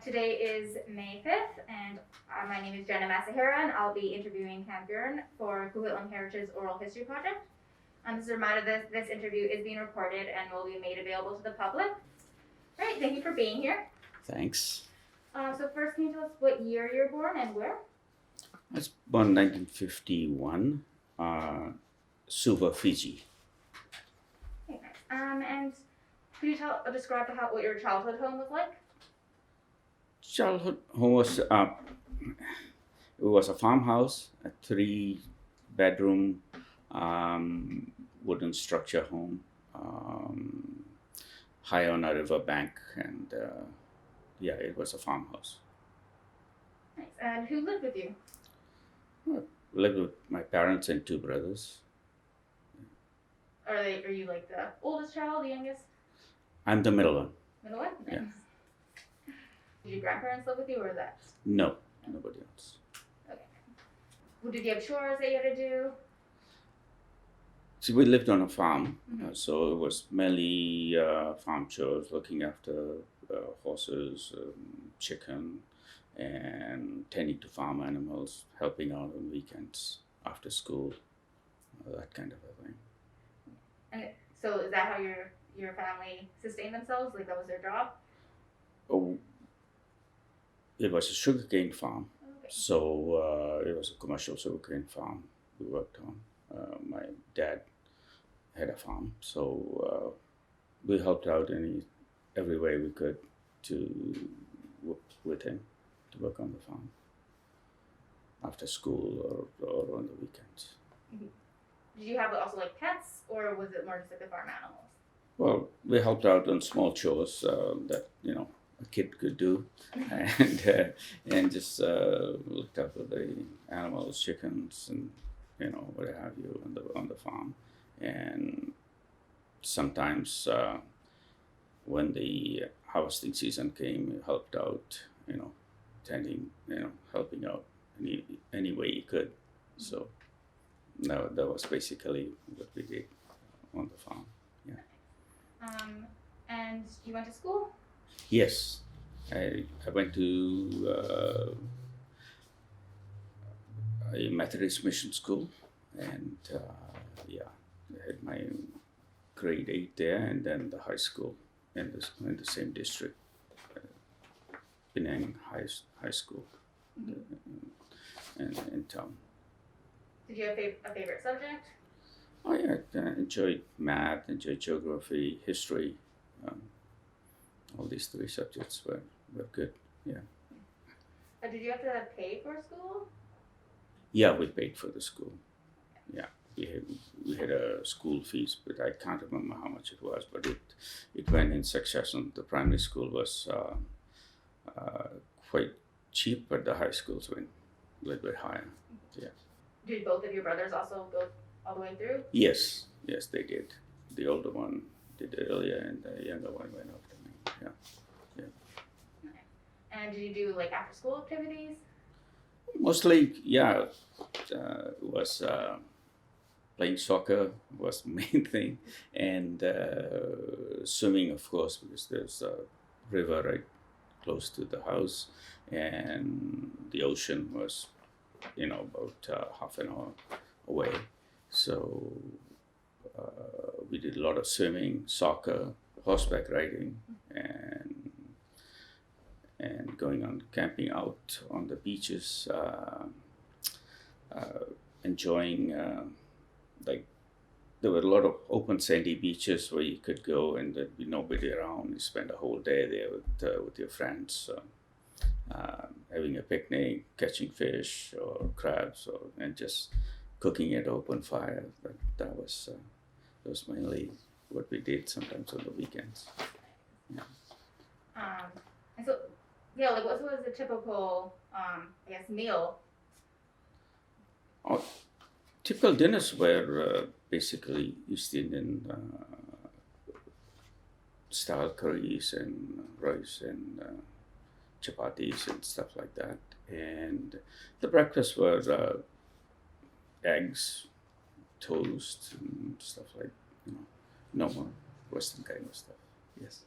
Today is May 5th, and my name is Jenna Masahira, and I'll be interviewing Girn for Coquitlam Heritage's Oral History Project. This is a reminder that this interview is being recorded and will be made available to the public. All right, thank you for being here. Thanks. So first, can you tell us what year you're born and where? I was born in 1951, Suva, Fiji. Okay, nice. And could you describe what your childhood home was like? Childhood home was it was a farmhouse, a 3-bedroom wooden structure home, high on a river bank, and it was a farmhouse. Nice. And who lived with you? I lived with my parents and 2 brothers. Are you like the oldest child, the youngest? I'm the middle one. Middle one? Nice. Yeah. Did your grandparents live with you, or that? No, nobody else. Okay. Well, did you have chores that you had to do? See, we lived on a farm, Mm-hmm. so it was mainly farm chores, looking after horses, chicken, and tending to farm animals, helping out on weekends after school, that kind of a thing. And so is that how your family sustained themselves? Like that was their job? Oh, it was a sugarcane farm, Okay. so it was a commercial sugarcane farm we worked on. My dad had a farm, so we helped out every way we could to work with him, to work on the farm after school or on the weekends. Mm-hmm. Did you have also like pets, or was it more just like the farm animals? Well, we helped out on small chores that a kid could do, and just looked after the animals, chickens, and what have you on the farm. And sometimes when the harvesting season came, we helped out, tending, helping out any way you could. So that was basically what we did on the farm. Yeah. And you went to school? Yes, I went to a Methodist mission school, and I had my grade 8 there, and then the high school in the same district, Penang High School, in town. Did you have a favorite subject? Oh yeah, I enjoyed math, enjoyed geography, history. All these 3 subjects were good. Yeah. Did you have to pay for school? Yeah, we paid for the school. Yeah, we had a school fees, but I can't remember how much it was. But it went in succession. The primary school was quite cheap, but the high schools went a little bit higher. Yeah. Did both of your brothers also go all the way through? Yes, they did. The older one did it earlier, and the younger one went after me. Yeah. And did you do like after school activities? Mostly, yeah. It was playing soccer was the main thing, and swimming, of course, because there's a river right close to the house, and the ocean was, about half an hour away. So we did a lot of swimming, soccer, horseback riding, and going on camping out on the beaches, enjoying like there were a lot of open sandy beaches where you could go and there'd be nobody around. You spend a whole day there with your friends, having a picnic, catching fish or crabs, and just cooking at open fire. That was mainly what we did sometimes on the weekends. Yeah. And so, yeah, like what was a typical, meal? Typical dinners were basically East Indian style curries and rice and chapatis and stuff like that. And the breakfast were eggs, toast, and stuff like normal Western kind of stuff. Yes.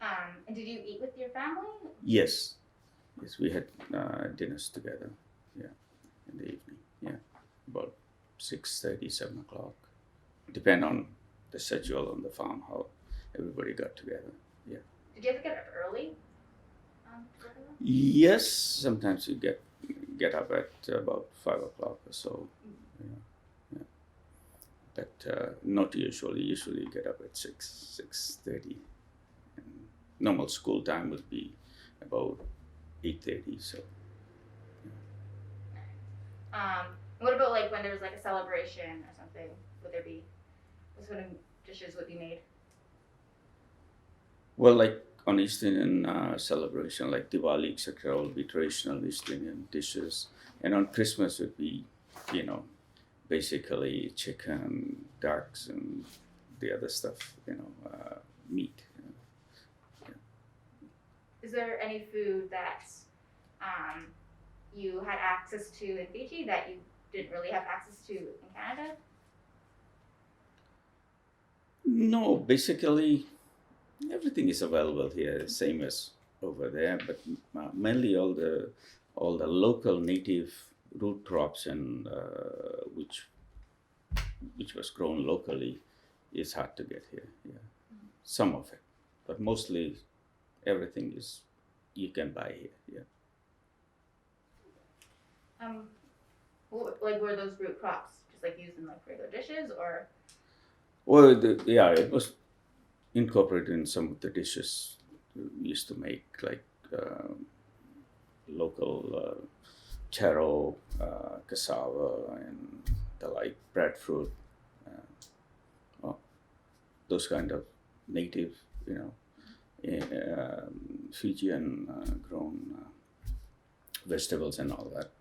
And did you eat with your family? Yes, we had dinners together. Yeah, in the evening. Yeah, about 6:30, 7 o'clock. Depend on the schedule on the farm how everybody got together. Yeah. Did you have to get up early? To go to work? Yes, sometimes you get up at about 5 o'clock or so. Yeah, yeah. But not usually. Usually you get up at 6:30. And normal school time would be about 8:30. So What about like when there was like a celebration or something? Would there be what sort of dishes would be made? well, like on East Indian celebration, like Diwali, etc., will be traditional East Indian dishes, and on Christmas would be, you know, basically chicken, ducks, and the other stuff, meat. Is there any food that um, you had access to in Fiji that you didn't really have access to in Canada? No, basically everything is available here, same as over there, but mainly all the local native root crops and which was grown locally is hard to get here. Yeah, some of it, but mostly everything is you can buy here. Yeah. Like were those root crops just like used in like regular dishes or? Well, yeah, it was incorporated in some of the dishes we used to make, like local taro, cassava, and the like breadfruit, well, those kind of native, Fijian grown vegetables and all that.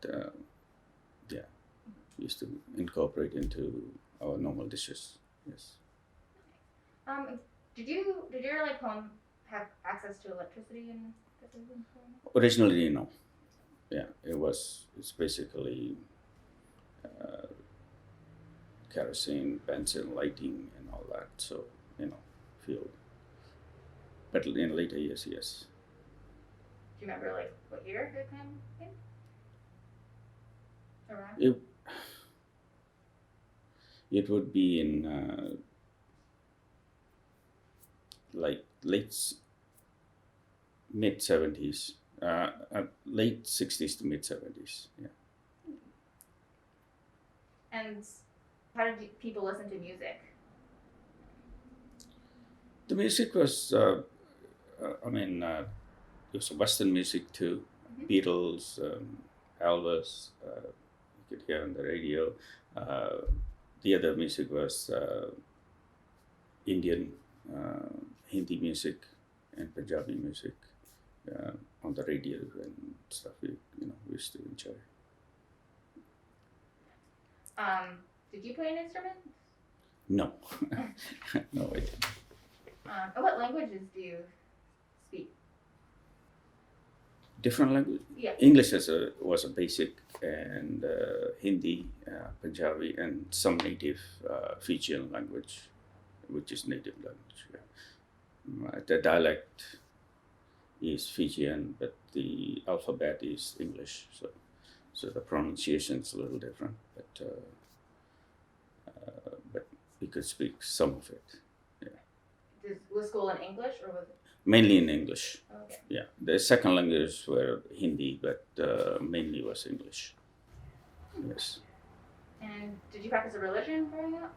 Yeah, we used to incorporate into our normal dishes. Yes. Did your like home have access to electricity and everything? Originally, no. Yeah, it's basically kerosene, benzene, lighting, and all that. So, fuel. But in later years, yes. Do you remember like what year it came? Around? It would be in like mid 70s, late 60s to mid 70s. Yeah. And how did people listen to music? The music was, it was Western music too. Mm-hmm. Beatles, Elvis, you could hear on the radio. The other music was Indian, Hindi music, and Punjabi music on the radio and stuff. We used to enjoy. Did you play an instrument? No, no, I didn't. And what languages do you speak? Different language. Yeah. English was a basic, and Hindi, Punjabi, and some native Fijian language, which is native language. Yeah. The dialect is Fijian, but the alphabet is English. So the pronunciation is a little different, but we could speak some of it. Was school in English or was it? Mainly in English. Okay. Yeah, the second language were Hindi, but mainly was English. Yes. And did you practice a religion growing up?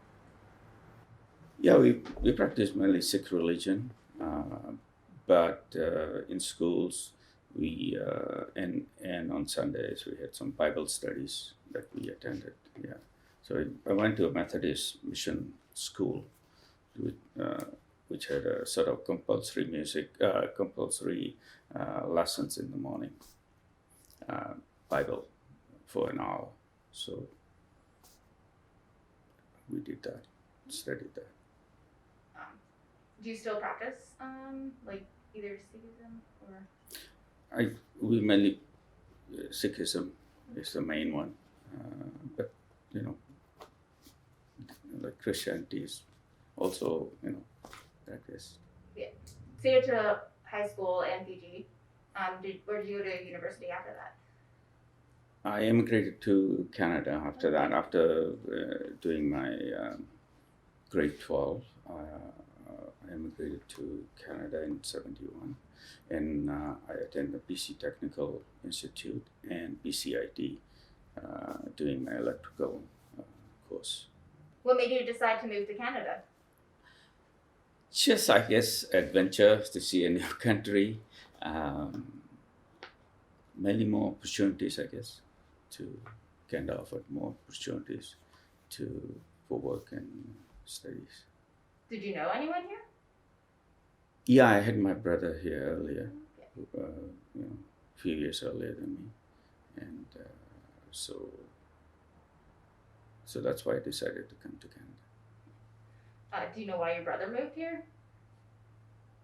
Yeah, we practiced mainly Sikh religion, but in schools we and on Sundays we had some Bible studies that we attended. Yeah, so I went to a Methodist mission school, which had a sort of compulsory lessons in the morning, Bible for an hour. So we did that, studied that. Do you still practice like either Sikhism or? We mainly Sikhism is the main one, but like Christianity is also practice. So you had to high school in Fiji. Where did you go to university after that? I immigrated to Canada after that, after doing my grade 12. I immigrated to Canada in 71, and I attended BC Technical Institute and BCIT, doing my electrical course. What made you decide to move to Canada? Just, I guess, adventure to see a new country, many more opportunities, I guess, to Canada offered more opportunities for work and studies. Did you know anyone here? Yeah, I had my brother here earlier, Okay. a few years earlier than me, and so that's why I decided to come to Canada. Do you know why your brother moved here?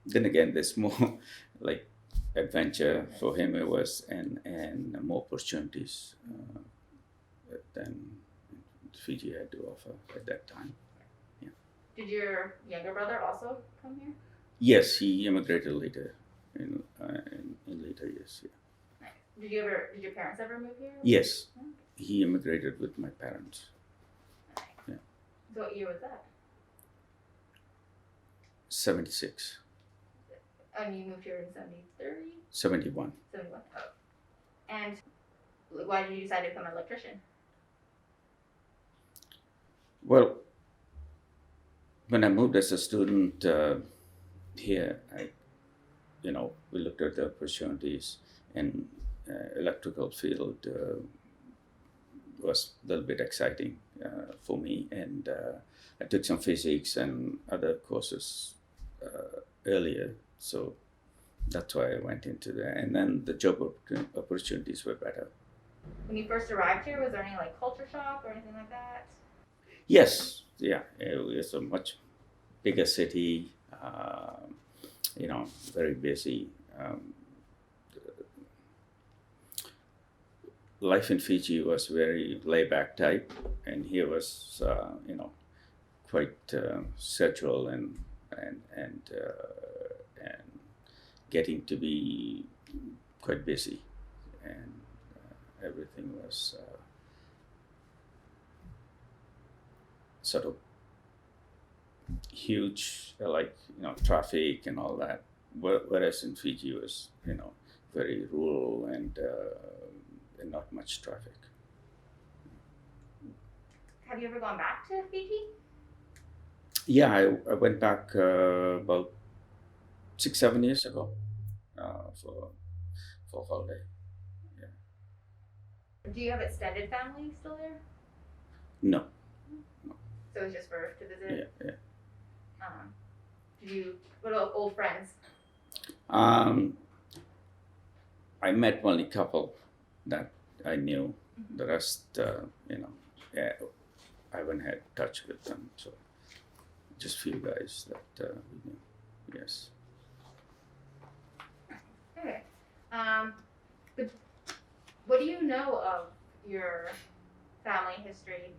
Then again, there's more like adventure for him. It was and more opportunities than Fiji had to offer at that time. Yeah. Did your younger brother also come here? Yes, he immigrated later in later years. Yeah. Did your parents ever move here? Yes, Okay. he immigrated with my parents. Yeah. So what year was that? 76, And you moved here in 73? 71. 71. Oh. And why did you decide to become an electrician? Well, when I moved as a student here, we looked at the opportunities, and electrical field was a little bit exciting for me, and I took some physics and other courses earlier, so that's why I went into that. And then the job opportunities were better. When you first arrived here, was there any like culture shock or anything like that? Yes, yeah, it was a much bigger city, very busy. Life in Fiji was very laid-back type, and here was, quite scheduled and getting to be quite busy, and everything was sort of huge, traffic and all that. Whereas in Fiji was, very rural and not much traffic. Have you ever gone back to Fiji? Yeah, I went back about 6-7 years ago for holiday. Do you have extended family still there? No. So it's just to visit? Yeah. What about old friends? I met only couple that I knew. The rest, I haven't had touch with them. So just few guys that we knew. Yes. Okay. But what do you know of your family history?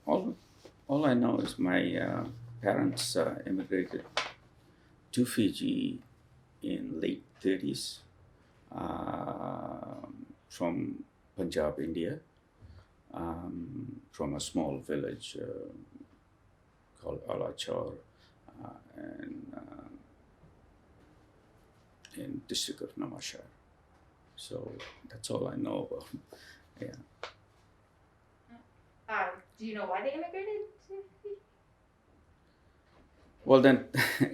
All I know is my parents immigrated to Fiji in late 30s from Punjab, India, from a small village called Alachor in district of Namashar. So that's all I know about. Yeah. Do you know why they immigrated to Fiji? Well, then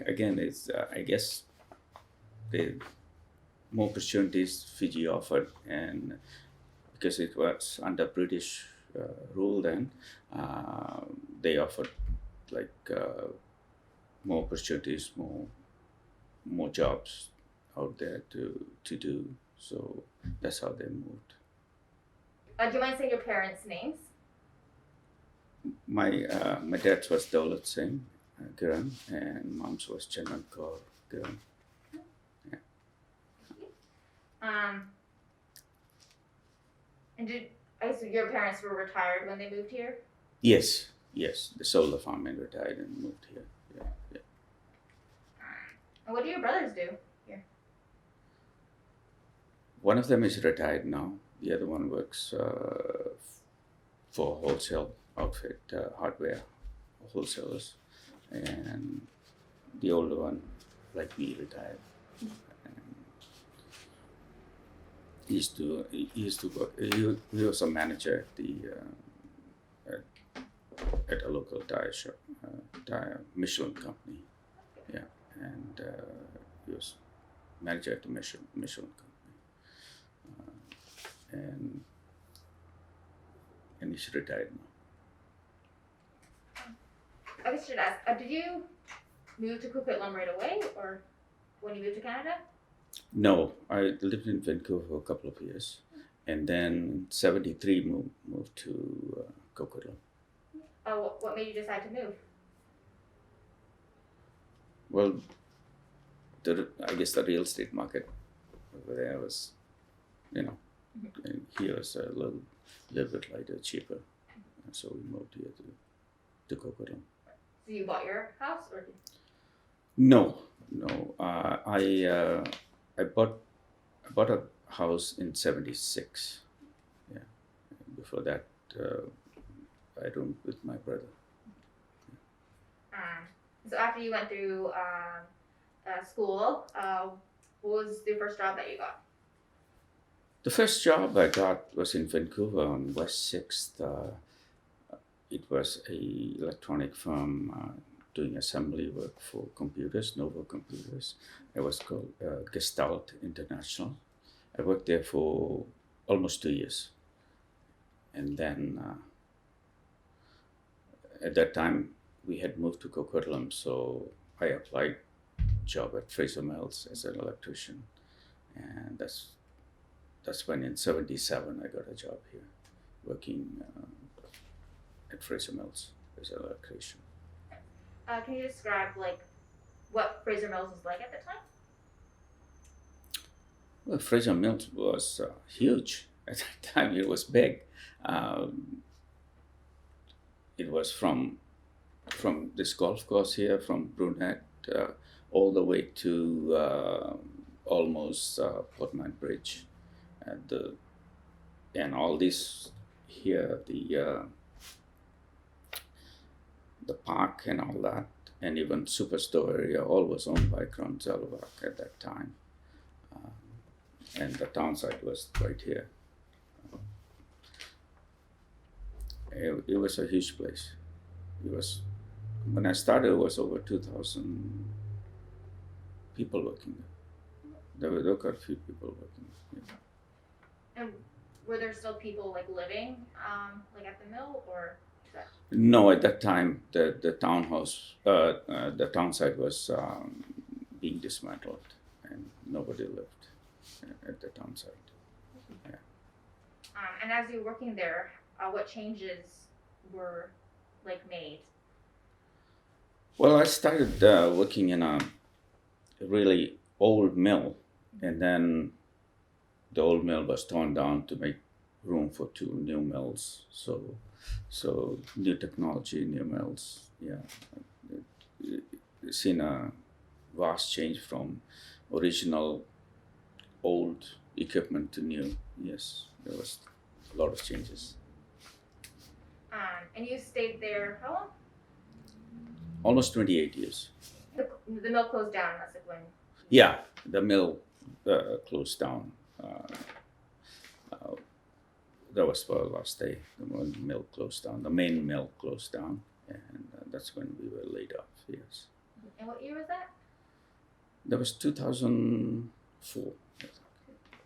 again, it's I guess the more opportunities Fiji offered, and because it was under British rule then, they offered more opportunities, more jobs out there to do. So that's how they moved. Do you mind saying your parents' names? My dad's was Daulat Singh Girn, and mom's was Chandan Kaur Girn. And I assume your parents were retired when they moved here? Yes. They sold the farm and retired and moved here. Yeah. And what do your brothers do here? One of them is retired now. The other one works for wholesale outfit, hardware wholesalers, and the older one, like me, retired. He used to work. He was a manager at the at a local tire shop, tire Michelin company. Yeah, and he was manager at the Michelin company, and he's retired now. I guess I should ask, did you move to Coquitlam right away, or when you moved to Canada? No, I lived in Vancouver for a couple of years, and then in '73 moved to Coquitlam. What made you decide to move? Well, I guess the real estate market over there was, and here was a little bit lighter, cheaper, and so we moved here to Coquitlam. So you bought your house, or? No. I bought a house in '76. Yeah. Before that, I roomed with my brother. So after you went through school, what was the first job that you got? The first job I got was in Vancouver on West 6th. It was a electronic firm doing assembly work for computers, Nova computers. It was called Gestalt International. I worked there for almost 2 years. And then at that time, we had moved to Coquitlam, so I applied job at Fraser Mills as an electrician. And that's when in '77 I got a job here, working at Fraser Mills as an electrician. Can you describe what Fraser Mills was like at the time? Well, Fraser Mills was huge at that time. It was big. It was from this golf course here, from Brunette, all the way to almost Portman Bridge, and all this here, the park and all that, and even Superstore area, all was owned by Crown Zellerbach at that time. And the town site was right here. It was a huge place. When I started, it was over 2,000 people working there. There were quite a few people working there. Yeah. And were there still people living at the mill, or? No, at that time the townhouse, the town site was being dismantled, and nobody lived at the town site. Yeah. And as you were working there, what changes were made? Well, I started working in a really old mill, and then the old mill was torn down to make room for 2 new mills. So new technology, new mills. Yeah, it's seen a vast change from original old equipment to new. Yes, there was a lot of changes. And you stayed there how long? Almost 28 years. The mill closed down. That's when. Yeah, the mill closed down. That was our last day. The mill closed down. The main mill closed down, and that's when we were laid off. Yes. And what year was that? That was 2004.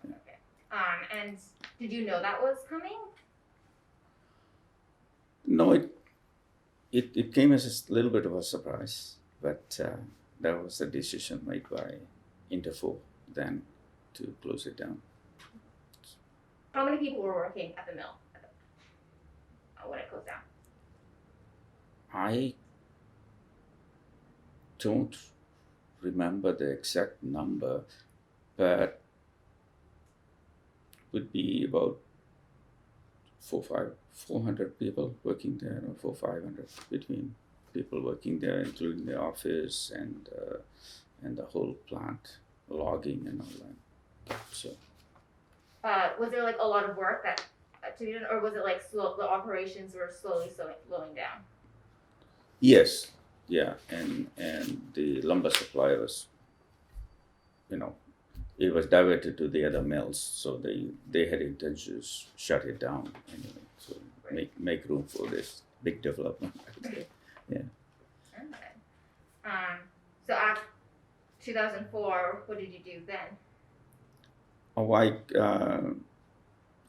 Okay. And did you know that was coming? No, it came as a little bit of a surprise, but that was the decision made by Interfor then to close it down. How many people were working at the mill when it closed down? I don't remember the exact number, but would be about 400 people working there, or 500 between people working there, including the office and and the whole plant, logging and all that. So Was there like a lot of work that to be done, or was it like the operations were slowly slowing down? yes, yeah, and the lumber supply was, it was diverted to the other mills, so they had intention to shut it down anyway, so make room for this big development. Yeah. Okay. So after 2004, what did you do then? Oh, I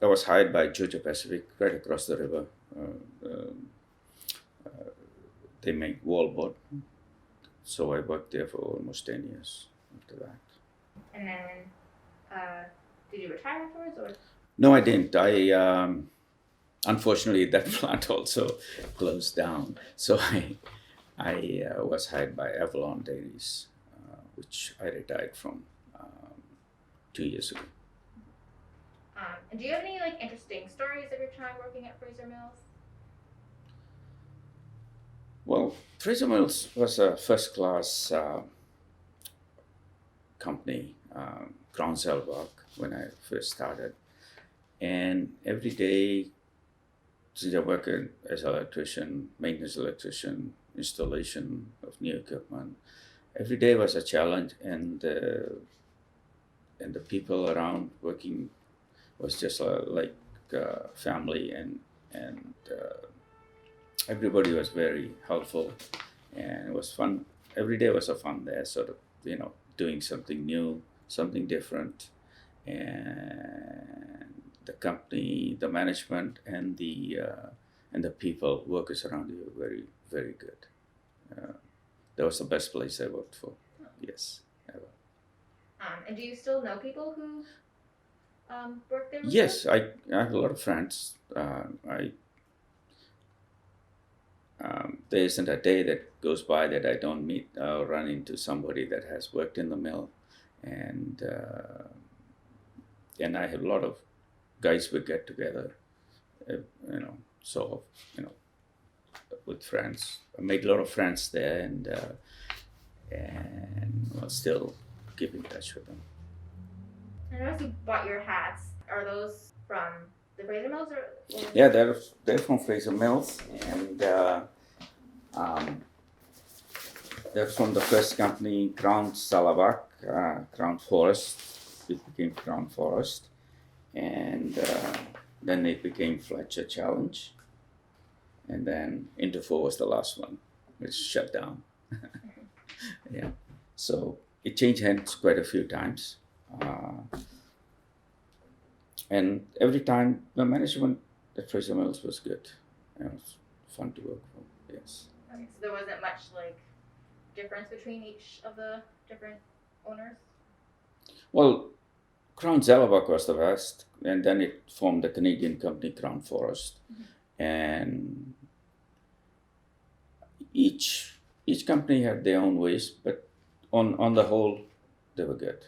was hired by Georgia Pacific right across the river. They make wallboard, so I worked there for almost 10 years after that. And then, did you retire afterwards, or? No, I didn't. Unfortunately, that plant also closed down. So I was hired by Avalon Dairies, which I retired from 2 years ago. And do you have any like interesting stories of your time working at Fraser Mills? Well, Fraser Mills was a first-class company, Crown Selbach, when I first started. And every day, since I work as an electrician, maintenance electrician, installation of new equipment, every day was a challenge, and the people around working was just like family, and everybody was very helpful, and it was fun. Every day was a fun there, sort of, doing something new, something different, and the company, the management, and the people, workers around you were very, very good. That was the best place I worked for. Yes, ever. And do you still know people who work there? Yes, I have a lot of friends. There isn't a day that goes by that I don't meet or run into somebody that has worked in the mill, and I have a lot of guys we get together, so with friends. I made a lot of friends there, and I'll still keep in touch with them. I noticed you bought your hats. Are those from the Fraser Mills, or? Yeah, they're from Fraser Mills, and they're from the first company, Crown Salavak, Crown Forest. It became Crown Forest, and then it became Fletcher Challenge, and then Interfor was the last one, which shut down. Yeah, so it changed hands quite a few times, and every time the management at Fraser Mills was good. It was fun to work for. Yes. Okay, so there wasn't much like difference between each of the different owners? Well, Crown Zellerbach was the best, and then it formed the Canadian company Crown Forest, and each company had their own ways, but on the whole, they were good.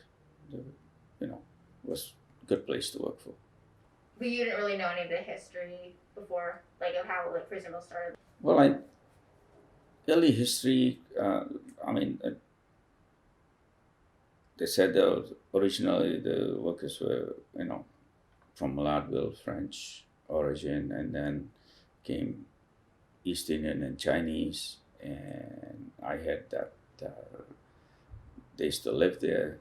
They were, it was a good place to work for. But you didn't really know any of the history before, like of how like Fraser Mills started. Well, early history. They said that originally the workers were, from Lardville, French origin, and then came East Indian and Chinese, and I had that. They still lived there,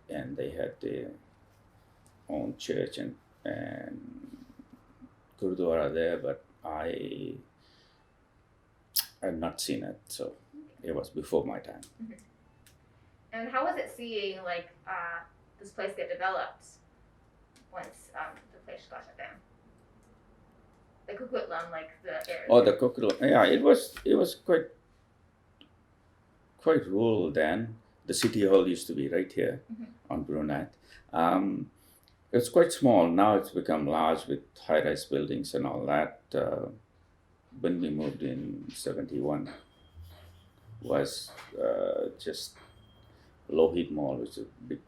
and they had their own church and Gurdwara there, but I had not seen it, so it was before my time. Mm-hmm. And how was it seeing like this place get developed once the place got shut down? The Coquitlam, like the area. Oh, the Coquitlam. Yeah, it was quite rural then. The city hall used to be right here on Brunette. It's quite small. Now it's become large with high-rise buildings and all that. When we moved in 1971, was just Lohit Mall, which is a big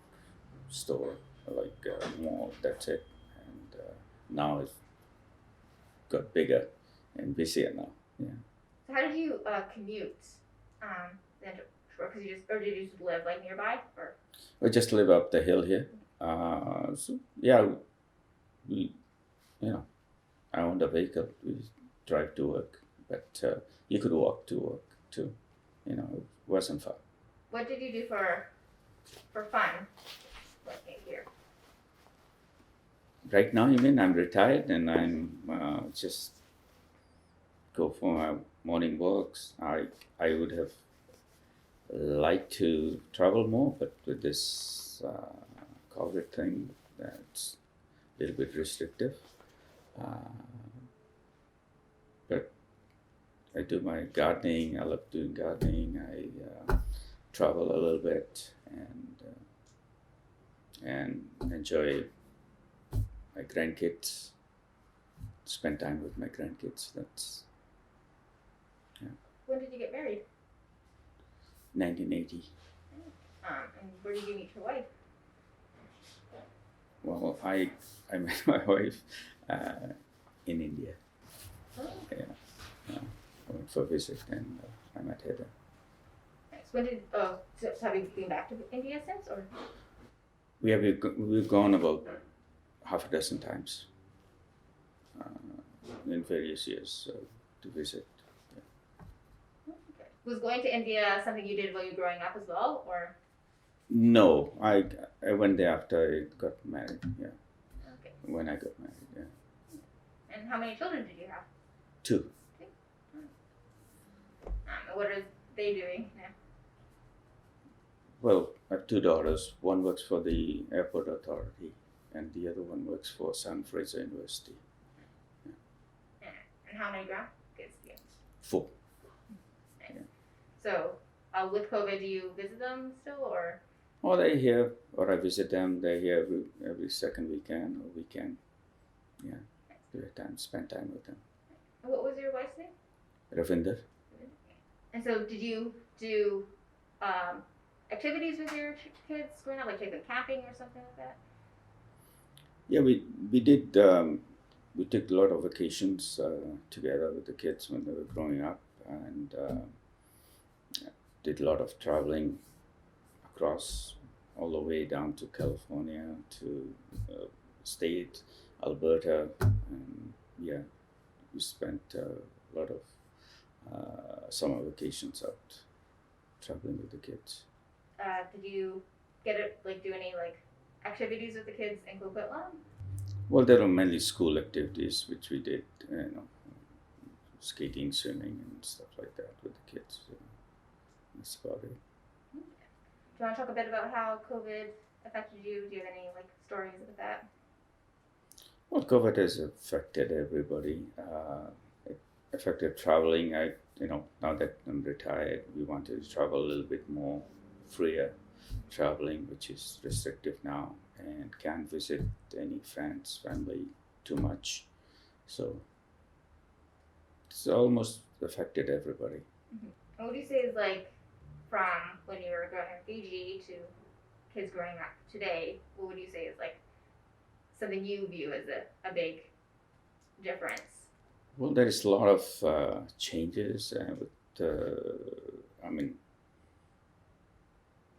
store, like a mall, that's it. And now it's got bigger and busier now. Yeah. So how did you commute then to for? Because did you just live like nearby, or? We just live up the hill here. So yeah, we, you know, I owned a vehicle. We drive to work, but you could walk to work too. You know, it wasn't far. What did you do for fun, like here? Right now, you mean I'm retired and I'm just go for my morning walks. I would have liked to travel more, but with this COVID thing, that's a little bit restrictive. But I do my gardening. I love doing gardening. I travel a little bit and enjoy my grandkids. Spend time with my grandkids. That's When did you get married? 1980. And where did you meet your wife? Well, I met my wife in India. Oh, Yeah, I went for a visit and I met her there. nice. So have you been back to India since, or? We've gone about half a dozen times in various years to visit. Okay. Was going to India something you did while you were growing up as well, or? No, I went there after I got married. Yeah, Okay. when I got married. Yeah, And how many children did you have? 2. What are they doing now? Well, I have 2 daughters. One works for the airport authority, and the other one works for San Fraser University. And how many grandkids do you have? 4. So, with COVID, do you visit them still, or? Or they're here, or I visit them. They're here every second weekend or weekend. Yeah, spend time with them. What was your wife's name? Ravinder. And so, did you do activities with your kids growing up, like take them camping or something like that? Yeah, we did. We took a lot of vacations together with the kids when they were growing up, and did a lot of traveling across all the way down to California, to state, Alberta, and yeah, we spent a lot of summer vacations out traveling with the kids. Did you do any activities with the kids in Coquitlam? Well, there were mainly school activities which we did, skating, swimming, and stuff like that with the kids. So that's about it. Do you want to talk a bit about how COVID affected you? Do you have any stories with that? Well, COVID has affected everybody. It affected traveling. Now that I'm retired, we wanted to travel a little bit more freer traveling, which is restrictive now, and can't visit any friends, family too much. So it's almost affected everybody. Mm-hmm. And what do you say is from when you were growing up in Fiji to kids growing up today? What would you say is something you view as a big difference? Well, there is a lot of changes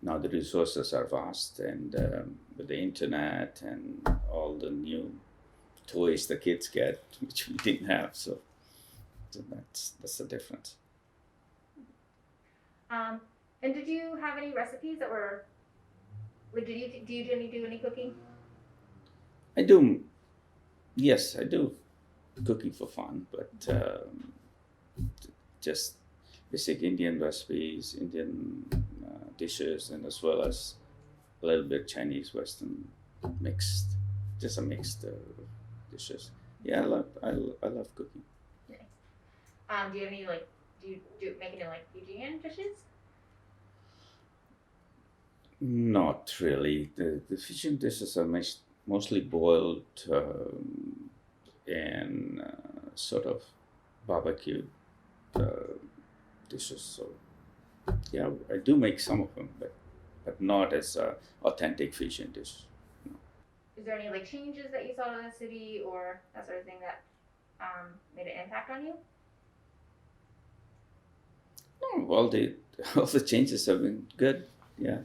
now the resources are vast, and with the internet and all the new toys the kids get, which we didn't have, so that's the difference. And did you have any recipes that were do you do any cooking? I do. Yes, I do cooking for fun, but just basic Indian recipes, Indian dishes, and as well as a little bit Chinese, Western mixed, just a mixed dishes. Yeah, I love cooking. Nice. Do you have any do you make any Fijian dishes? Not really. The Fijian dishes are mostly boiled and sort of barbecued dishes. So yeah, I do make some of them, but not as authentic Fijian dish. No. Is there any changes that you saw in the city or that sort of thing that made an impact on you? No, all the all the changes have been good. Yeah,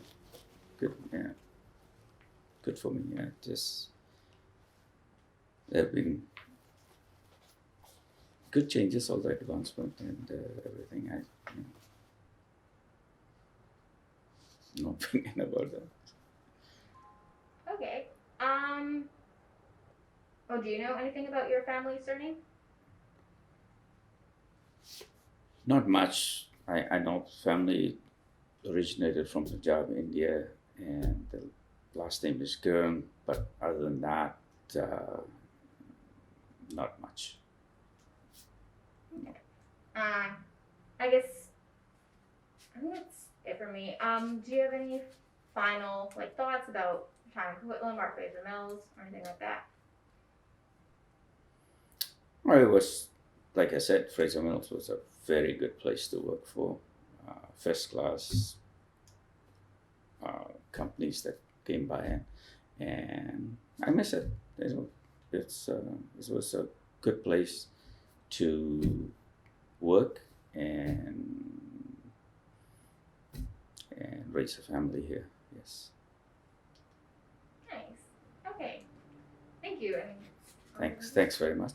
good. Yeah, good for me. Yeah, just they've been good changes, all the advancement and everything. No opinion about that. Okay. Oh, do you know anything about your family's surname? Not much. I know family originated from Punjab, India, and the last name is Girn. But other than that, uh, not much. Um, I guess I think that's it for me. Do you have any final like thoughts about time in Coquitlam or Fraser Mills or anything like that? Well, it was, like I said, Fraser Mills was a very good place to work for. First class companies that came by, and I miss it. You know, it was a good place to work and raise a family here. Yes. Nice. Okay. Thank you. Thanks. Thanks very much.